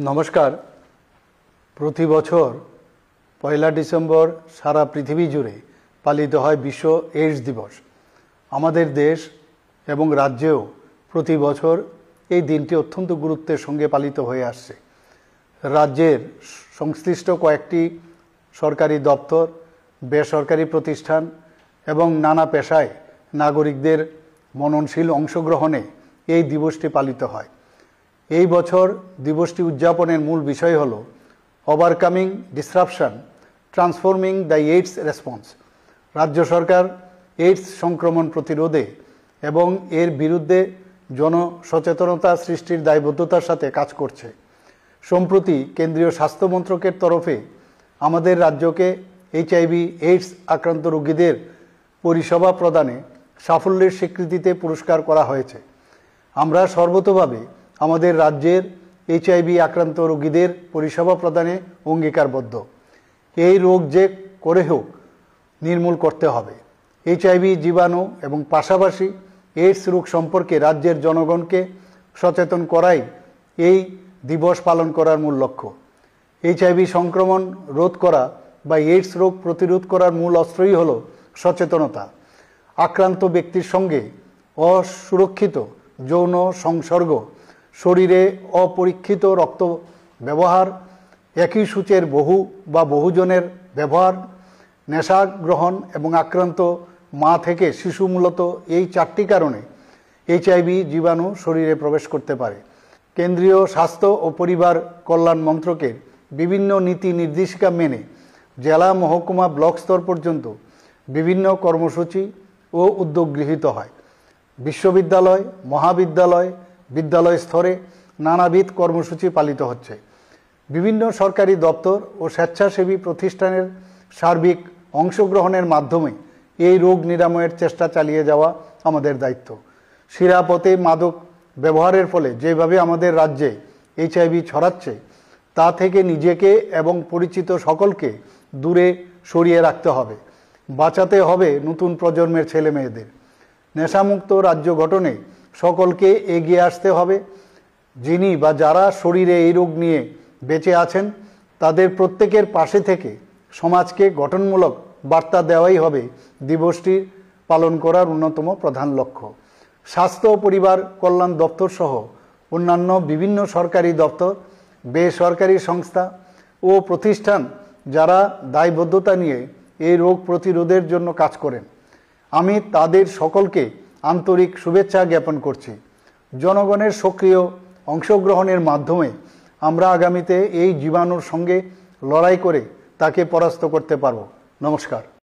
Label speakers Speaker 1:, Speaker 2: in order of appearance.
Speaker 1: নমস্কার। প্রতি বছর পয়লা ডিসেম্বর সারা পৃথিবী জুড়ে পালিত হয় বিশ্ব এইডস দিবস। আমাদের দেশ এবং রাজ্যেও প্রতি বছর এই দিনটি অত্যন্ত গুরুত্বের সঙ্গে পালিত হয়ে আসছে। রাজ্যের সংশ্লিষ্ট কয়েকটি সরকারি দপ্তর, বেসরকারি প্রতিষ্ঠান এবং নানা পেশায় নাগরিকদের মননশীল অংশগ্রহণে এই দিবসটি পালিত হয়। এই বছর দিবসটি উদযাপনের মূল বিষয় হল overcoming disruption, transforming the AIDS response. রাজ্য সরকার এইডস সংক্রমণ প্রতিরোধে এবং এর বিরুদ্ধে জনসচেতনতা সৃষ্টির দায়বদ্ধতার সাথে কাজ করছে। সম্প্রতি কেন্দ্রীয় স্বাস্থ্য মন্ত্রকের তরফে আমাদের রাজ্যকে এইচআইভি এইডস আক্রান্ত রোগীদের পরিষেবা প্রদানে সাফল্যের স্বীকৃতিতে পুরস্কার করা হয়েছে। আমরা সর্বতোভাবে আমাদের রাজ্যের এইচআইভি আক্রান্ত রোগীদের পরিষেবা প্রদানে অঙ্গীকারবদ্ধ। এই রোগ যে করে হোক নির্মূল করতে হবে। এইচআইভি জীবাণু এবং পাশাপাশি এইডস রোগ সম্পর্কে রাজ্যের জনগণকে সচেতন করাই এই দিবস পালন করার মূল লক্ষ্য। এইচআইভি সংক্রমণ রোধ করা বা এইডস রোগ প্রতিরোধ করার মূল অস্ত্রই হল সচেতনতা। আক্রান্ত ব্যক্তির সঙ্গে অসুরক্ষিত যৌন সংসর্গ, শরীরে অপরীক্ষিত রক্ত ব্যবহার, একই সূচের বহুজনের ব্যবহার, নেশা গ্রহণ এবং আক্রান্ত মা থেকে শিশু, মূলত এই চারটি কারণে এইচআইভি জীবাণু শরীরে প্রবেশ করতে পারে। কেন্দ্রীয় স্বাস্থ্য ও পরিবার কল্যাণ মন্ত্রকের বিভিন্ন নীতি নির্দেশিকা মেনে জেলা, মহকুমা, ব্লক স্তর পর্যন্ত বিভিন্ন কর্মসূচি ও উদ্যোগ গৃহীত হয়। বিশ্ববিদ্যালয়, মহাবিদ্যালয়, বিদ্যালয় স্তরে নানাবিধ কর্মসূচি পালিত হচ্ছে। বিভিন্ন সরকারি দপ্তর ও স্বেচ্ছাসেবী প্রতিষ্ঠানের সার্বিক অংশগ্রহণের মাধ্যমে এই রোগ নিরাময়ের চেষ্টা চালিয়ে যাওয়া আমাদের দায়িত্ব। শিরাপথে মাদক ব্যবহারের ফলে যেভাবে আমাদের রাজ্যে এইচআইভি ছড়াচ্ছে, তা থেকে নিজেকে এবং পরিচিত সকলকে দূরে সরিয়ে রাখতে হবে। বাঁচাতে হবে নতুন প্রজন্মের ছেলে মেয়েদের। নেশামুক্ত রাজ্য গঠনে সকলকে এগিয়ে আসতে হবে। যিনি বা যারা শরীরে এই রোগ নিয়ে বেঁচে আছেন তাদের প্রত্যেকের পাশে থেকে সমাজকে গঠনমূলক বার্তা দেওয়াই হবে দিবসটি পালন করার অন্যতম প্রধান লক্ষ্য। স্বাস্থ্য ও পরিবার কল্যাণ দপ্তর সহ অন্যান্য বিভিন্ন সরকারি দপ্তর, বেসরকারি সংস্থা ও প্রতিষ্ঠান যারা দায়বদ্ধতা নিয়ে এই রোগ প্রতিরোধের জন্য কাজ করেন, আমি তাদের সকলকে আন্তরিক শুভেচ্ছা জ্ঞাপন করছি। জনগণের সক্রিয় অংশগ্রহণের মাধ্যমে আমরা আগামীতে এই জীবাণুর সঙ্গে লড়াই করে তাকে পরাস্ত করতে পারব। নমস্কার।